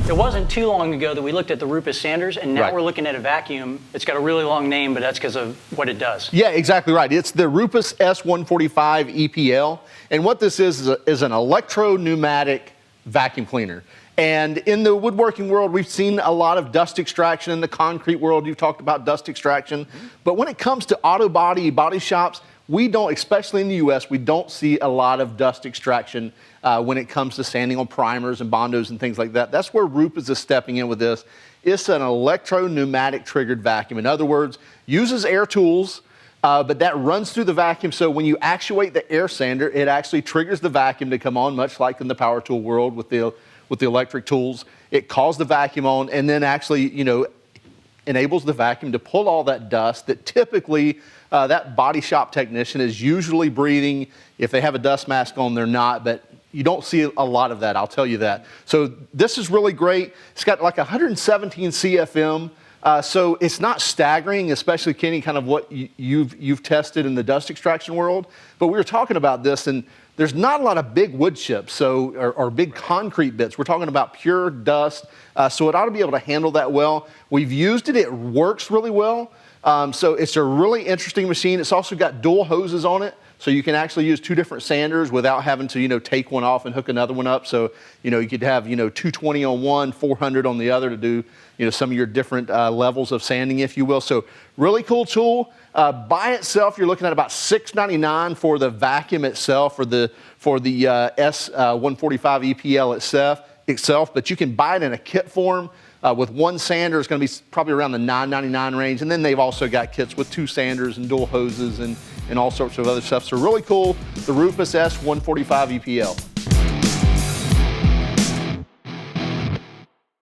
It wasn't too long ago that we looked at the Rupes sanders, and now we're looking at a vacuum. It's got a really long name, but that's because of what it does. Yeah, exactly right. It's the Rupes S145EPL, and what this is an ElectroPneumatic vacuum cleaner. And in the woodworking world, we've seen a lot of dust extraction. In the concrete world, you've talked about dust extraction. But when it comes to auto body shops, we don't, especially in the US, we don't see a lot of dust extraction when it comes to sanding on primers and bondos and things like that. That's where Rupes is stepping in with this. It's an electro-pneumatic triggered vacuum. In other words, uses air tools, but that runs through the vacuum. So when you actuate the air sander, it actually triggers the vacuum to come on, much like in the power tool world with the electric tools. It calls the vacuum on and then actually, enables the vacuum to pull all that dust that typically that body shop technician is usually breathing. If they have a dust mask on, they're not, but you don't see a lot of that, I'll tell you that. So this is really great. It's got like 117 CFM. So it's not staggering, especially Kenny, kind of what you've tested in the dust extraction world. But we were talking about this, and there's not a lot of big wood chips, or big concrete bits. We're talking about pure dust, so it ought to be able to handle that well. We've used it; it works really well. So it's a really interesting machine. It's also got dual hoses on it, so you can actually use two different sanders without having to, take one off and hook another one up. So, you could have, 220 on one, 400 on the other to do, some of your different levels of sanding, if you will. So really cool tool. By itself, you're looking at about $6.99 for the vacuum itself, for the S145EPL itself. But you can buy it in a kit form. With one sander, it's going to be probably around the $9.99 range. And then they've also got kits with two sanders and dual hoses and all sorts of other stuff. So really cool, the Rupes S145EPL.